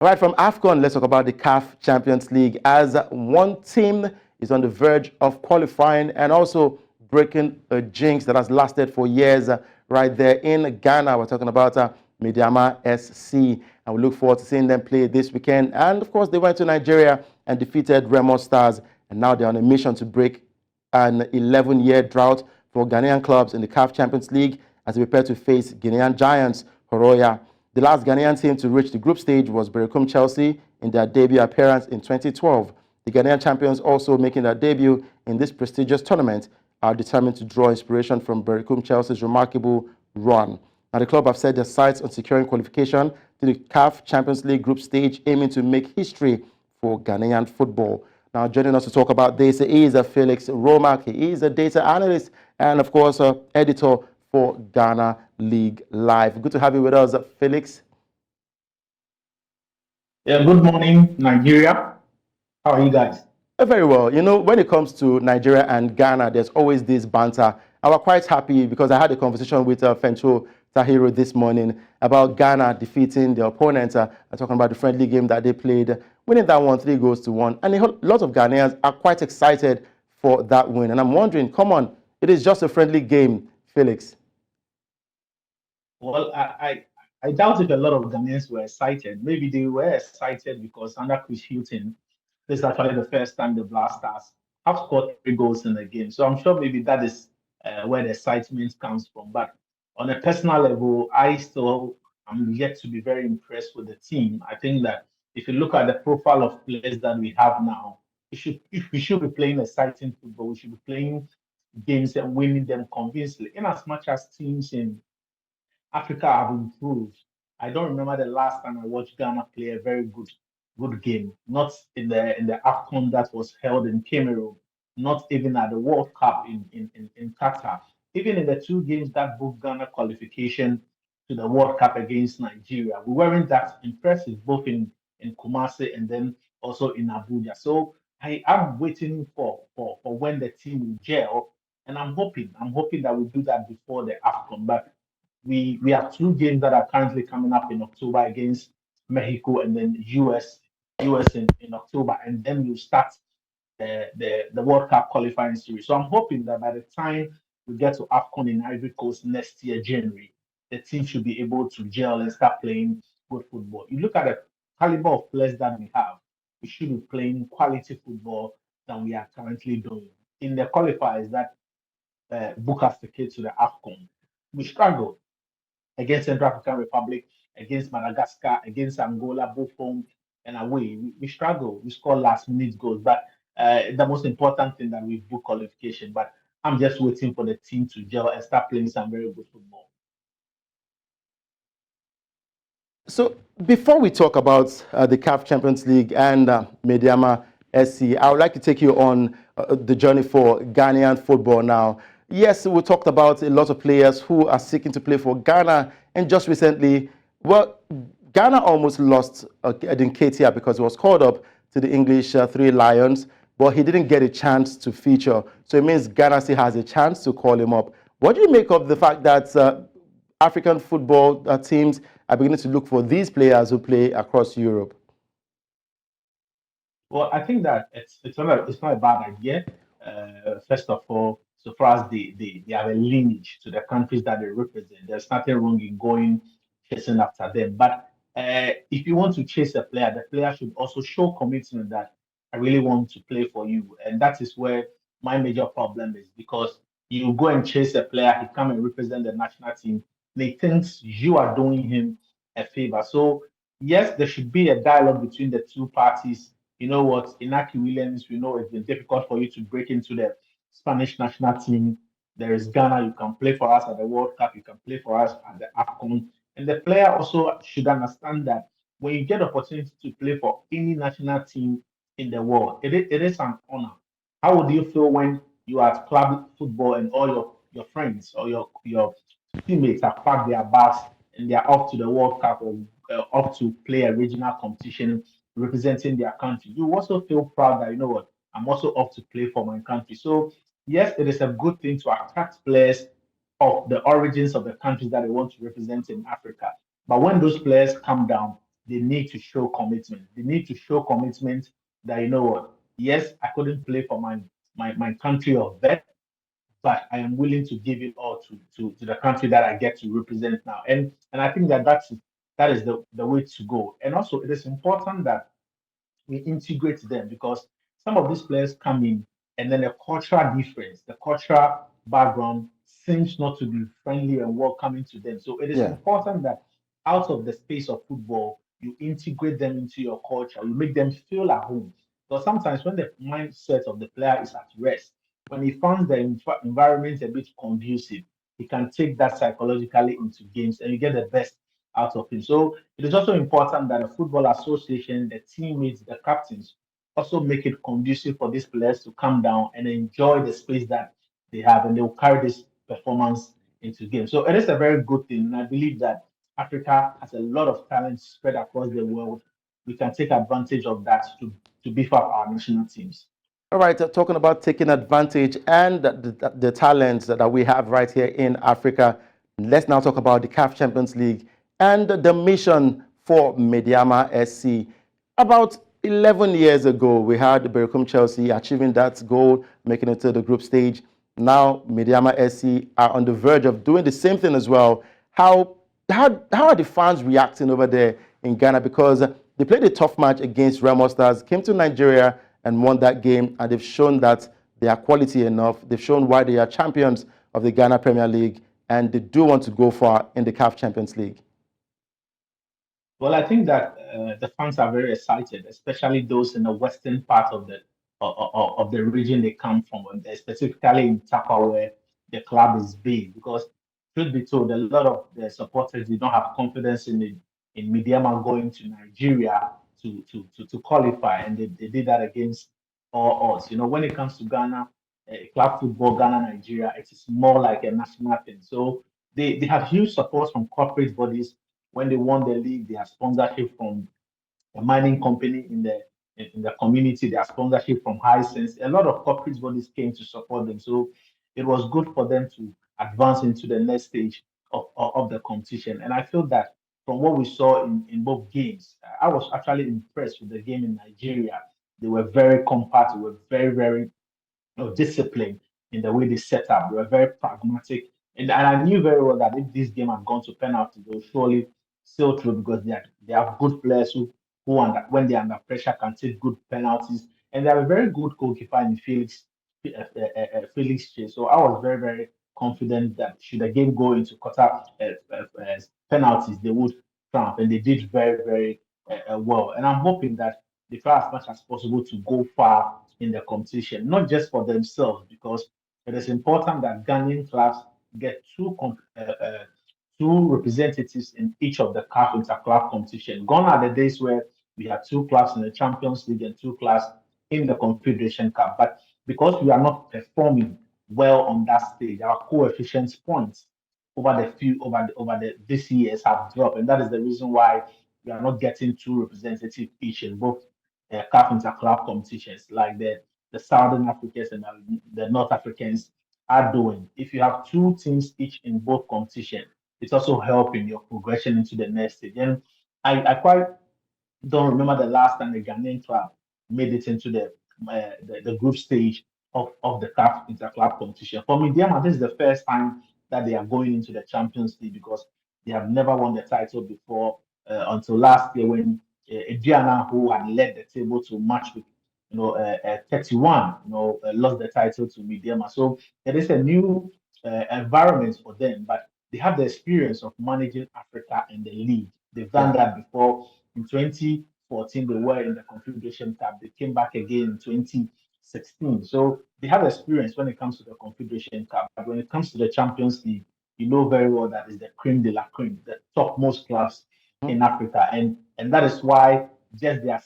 All right, from AFCON, let's talk about the CAF Champions League, as one team is on the verge of qualifying and also breaking a jinx that has lasted for years right there in Ghana. We're talking about Medeama SC, and we look forward to seeing them play this weekend. And of course, they went to Nigeria and defeated Remo Stars, and now they're on a mission to break an 11-year drought for Ghanaian clubs in the CAF Champions League as they prepare to face Ghanaian giants Horoya. The last Ghanaian team to reach the group stage was Berekum Chelsea in their debut appearance in 2012. The Ghanaian champions, also making their debut in this prestigious tournament, are determined to draw inspiration from Berekum Chelsea's remarkable run. Now, the club have set their sights on securing qualification to the CAF Champions League group stage, aiming to make history for Ghanaian football. Now, joining us to talk about this is Felix Romark. He is a data analyst and, of course, editor for Ghana League Live. Good to have you with us, Felix. Yeah, good morning, Nigeria. How are you guys? Very well. You know, when it comes to Nigeria and Ghana, there's always this banter. I was quite happy because I had a conversation with Fencho Tahiro this morning about Ghana defeating their opponent, talking about the friendly game that they played, winning that one 3-1. And a lot of Ghanaians are quite excited for that win. And I'm wondering, come on, it is just a friendly game, Felix. Well, I doubt if a lot of Ghanaians were excited. Maybe they were excited because under Chris Hilton, this is actually the first time the Black Stars have scored 3 goals in a game. So I'm sure maybe that is where the excitement comes from. But on a personal level, I still am yet to be very impressed with the team. I think that if you look at the profile of players that we have now, if we should be playing exciting football, we should be playing games and winning them convincingly. In as much as teams in Africa have improved. I don't remember the last time I watched Ghana play a very good game. Not in the AFCON that was held in Cameroon, not even at the World Cup in Qatar. Even in the 2 games that booked Ghana qualification to the World Cup against Nigeria, we weren't that impressive, both in Kumasi and then also in Abuja. So I am waiting for when the team will gel, and I'm hoping that we do that before the AFCON. But we have 2 games that are currently coming up in October against Mexico and then US in October, and then you start the World Cup qualifying series. So I'm hoping that by the time we get to AFCON in Ivory Coast next year, January, the team should be able to gel and start playing good football. You look at the caliber of players that we have, we should be playing quality football than we are currently doing. In the qualifiers that book us tickets to the AFCON, we struggled against Central African Republic, against Madagascar, against Angola, both home and away. We struggle. We score last minute goals, but the most important thing that we book qualification. But I'm just waiting for the team to gel and start playing some very good football. So before we talk about the CAF Champions League and Medeama SC, I would like to take you on the journey for Ghanaian football now. Yes, we talked about a lot of players who are seeking to play for Ghana, and just recently, well, Ghana almost lost Edin Ketia because he was called up to the English Three Lions, but he didn't get a chance to feature. So it means Ghana still has a chance to call him up. What do you make of the fact that African football teams are beginning to look for these players who play across Europe? Well, I think that it's not a bad idea. First of all, so far as they have a lineage to the countries that they represent, there's nothing wrong in going chasing after them. But if you want to chase a player, the player should also show commitment that I really want to play for you, and that is where my major problem is, because you go and chase a player, he come and represent the national team, and he thinks you are doing him a favor. So yes, there should be a dialogue between the two parties. You know what, Inaki Williams, we know it's been difficult for you to break into the Spanish national team. There is Ghana, you can play for us at the World Cup, you can play for us at the AFCON. And the player also should understand that when you get the opportunity to play for any national team in the world, it is an honor. How would you feel when you are at club football and all your friends or your teammates have packed their bags and they are off to the World Cup or off to play a regional competition representing their country? You also feel proud that, you know what, I'm also off to play for my country. So yes, it is a good thing to attract players of the origins of the countries that they want to represent in Africa. But when those players come down, they need to show commitment. They need to show commitment that, you know what, yes, I couldn't play for my country of birth, but I am willing to give it all to the country that I get to represent now. And I think that is the way to go. And also it is important that we integrate them because some of these players come in and then the cultural difference, the cultural background seems not to be friendly and welcoming to them. So it is Yeah. important that out of the space of football, you integrate them into your culture, you make them feel at home. Because sometimes when the mindset of the player is at rest, when he finds the environment a bit conducive, he can take that psychologically into games and you get the best out of him. So it is also important that the football association, the teammates, the captains also make it conducive for these players to come down and enjoy the space that they have, and they will carry this performance into games. So it is a very good thing, and I believe that Africa has a lot of talent spread across the world. We can take advantage of that to beef up our national teams. All right, talking about taking advantage and the talents that we have right here in Africa, let's now talk about the CAF Champions League and the mission for Medeama SC. About 11 years ago, we had Bericum Chelsea achieving that goal, making it to the group stage. Now, Medeama SC are on the verge of doing the same thing as well. How are the fans reacting over there in Ghana? Because they played a tough match against Remo Stars, came to Nigeria and won that game, and they've shown that they are quality enough. They've shown why they are champions of the Ghana Premier League, and they do want to go far in the CAF Champions League. Well, I think that the fans are very excited, especially those in the western part of the region they come from, and specifically in Takwa, where the club is big. Because truth be told, a lot of the supporters they don't have confidence in Medeama going to Nigeria to qualify, and they did that against all odds. You know, when it comes to Ghana, club football, Ghana, Nigeria, it is more like a national thing. So they have huge support from corporate bodies. When they won the league, they have sponsorship from a mining company in the community. They have sponsorship from Hisense. A lot of corporate bodies came to support them. So it was good for them to advance into the next stage of the competition. And I feel that from what we saw in both games, I was actually impressed with the game in Nigeria. They were very compact, they were very, very discipline in the way they set up. They were very pragmatic. And I knew very well that if this game had gone to penalty, they'll surely sail through because they have good players who when they're under pressure can take good penalties. And they have a very good goalkeeper in Felix Chase. So I was very, very confident that should the game go into quarter penalties, they would triumph. And they did very, very well. And I'm hoping that they try as much as possible to go far in the competition, not just for themselves, because it is important that Ghanaian clubs get two representatives in each of the CAF inter-club competition. Gone are the days where we had two clubs in the Champions League and two clubs in the Confederation Cup. But because we are not performing well on that stage, our coefficient points this years have dropped, and that is the reason why we are not getting two representatives each in both CAF inter-club competitions like the Southern Africans and the North Africans are doing. If you have two teams each in both competitions, it's also helping your progression into the next stage. And I quite don't remember the last time a Ghanaian club made it into the group stage of the CAF inter-club competition. For Medeama, this is the first time that they are going into the Champions League because they have never won the title before until last year when Adriana, who had led the table to match with 31, lost the title to Medeama. So it is a new environment for them, but they have the experience of managing Africa and the league. They've done that before. In 2014, they were in the Confederation Cup. They came back again in 2016. So they have experience when it comes to the Confederation Cup. But when it comes to the Champions League, you know very well that is the cream de la cream, the topmost clubs in Africa. And that is why just their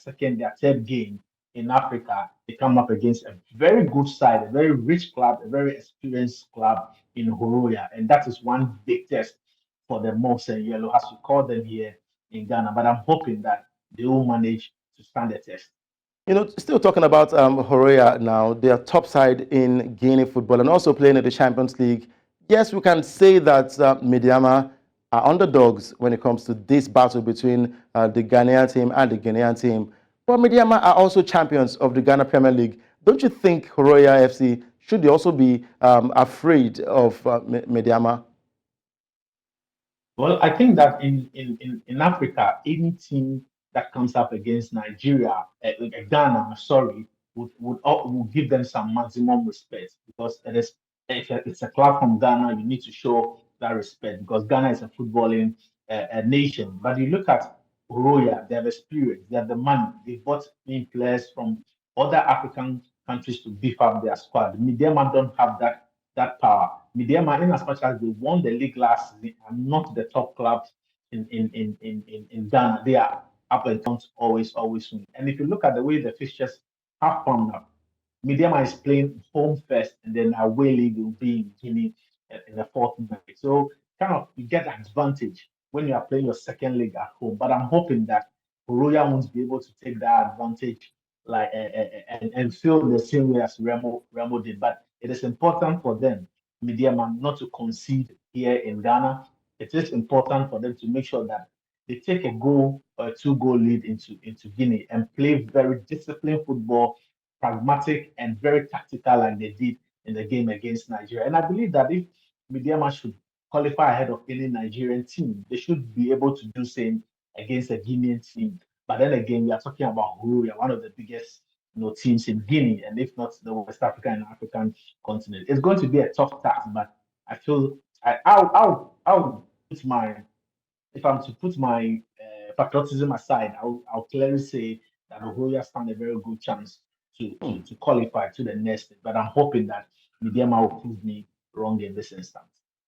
third game in Africa, they come up against a very good side, a very rich club, a very experienced club in Horoya. And that is one big test for the Mouse and Yellow, as we call them here in Ghana. But I'm hoping that they will manage to stand the test. Still talking about Horoya now, they are top side in Guinea football and also playing in the Champions League. Yes, we can say that Medeama are underdogs when it comes to this battle between the Ghanaian team and the Ghanaian team. But Medeama are also champions of the Ghana Premier League. Don't you think Horoya FC should also be afraid of Medeama? Well, I think that in Africa, any team that comes up against Nigeria, Ghana, sorry, would give them some maximum respect because if it's a club from Ghana, you need to show that respect because Ghana is a footballing nation. But you look at Roya, they have experience, they have the money, they bought in players from other African countries to beef up their squad. Medeama don't have that power. Medeama, in as much as they won the league last season, are not the top club in Ghana. They are up and down, always win. And if you look at the way the fixtures have formed up, Medeama is playing home first, and then away league will be in Guinea in the fourth night. So kind of you get advantage when you are playing your second leg at home. But I'm hoping that Royal won't be able to take that advantage like and feel the same way as Remo did. But it is important for them, Medeama, not to concede here in Ghana. It is important for them to make sure that they take a goal or a two-goal lead into Guinea and play very disciplined football, pragmatic and very tactical like they did in the game against Nigeria. And I believe that if Medeama should qualify ahead of any Nigerian team, they should be able to do same against a Guinean team. But then again, we are talking about Horoya, one of the biggest teams in Guinea, and if not the West African and African continent. It's going to be a tough task, but I feel I'll put my if I'm to put my patriotism aside, I'll clearly say that Horoya stand a very good chance to qualify to the next. But I'm hoping that Medeama will prove me wrong in this instance.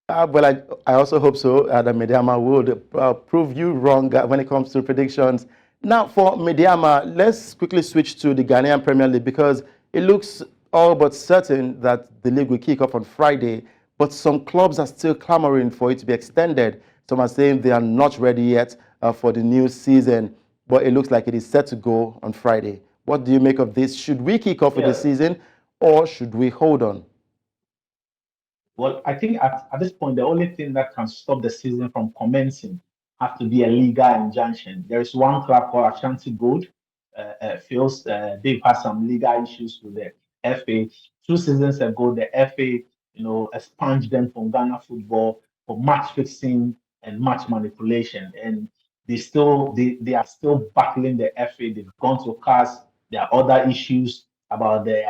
Well, I also hope so that Medeama would prove you wrong when it comes to predictions. Now, for Medeama, let's quickly switch to the Ghanaian Premier League because it looks all but certain that the league will kick off on Friday, but some clubs are still clamoring for it to be extended. Some are saying they are not ready yet for the new season, but it looks like it is set to go on Friday. What do you make of this? Should we kick off with the season or should we hold on? Well, I think at this point, the only thing that can stop the season from commencing has to be a legal injunction. There is one club called Ashanti Gold. Feels they've had some legal issues with the FA. 2 seasons ago, the FA, expunged them from Ghana football for match fixing and match manipulation, and they are still battling the FA. They've gone to CAS. There are other issues about the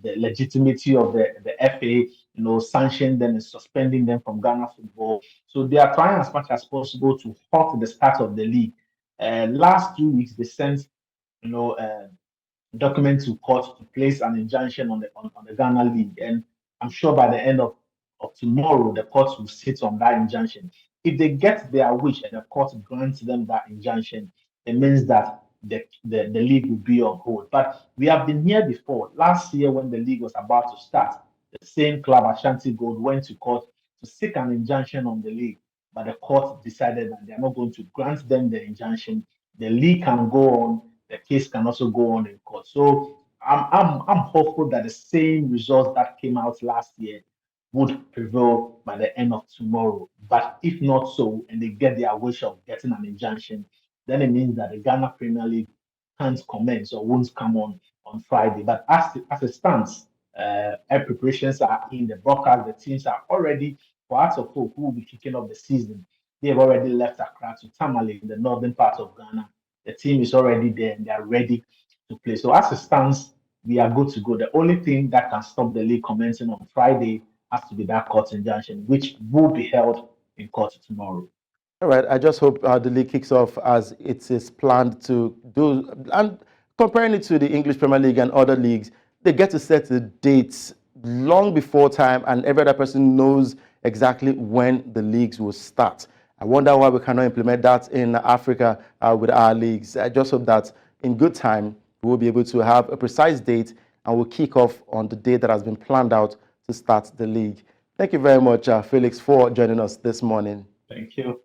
legitimacy of the FA, sanctioning them and suspending them from Ghana football. So they are trying as much as possible to halt the start of the league. Last 2 weeks, they sent, document to court to place an injunction on the Ghana league, and I'm sure by the end of tomorrow, the court will sit on that injunction. If they get their wish and the court grants them that injunction, it means that the league will be on hold. But we have been here before. Last year, when the league was about to start, the same club, Ashanti Gold, went to court to seek an injunction on the league, but the court decided that they are not going to grant them the injunction. The league can go on, the case can also go on in court. So I'm hopeful that the same results that came out last year would prevail by the end of tomorrow. But if not so, and they get their wish of getting an injunction, then it means that the Ghana Premier League can't commence or won't come on Friday. But as it stands, preparations are in the broadcast. The teams are already, for Hearts of Hope, who will be kicking off the season. They have already left Accra to Tamale in the northern part of Ghana. The team is already there and they are ready to play. So as it stands, we are good to go. The only thing that can stop the league commencing on Friday has to be that court injunction, which will be held in court tomorrow. All right, I just hope the league kicks off as it is planned to do. And comparing it to the English Premier League and other leagues, they get to set the dates long before time, and every other person knows exactly when the leagues will start. I wonder why we cannot implement that in Africa with our leagues. I just hope that in good time, we will be able to have a precise date and we'll kick off on the date that has been planned out to start the league. Thank you very much, Felix, for joining us this morning. Thank you.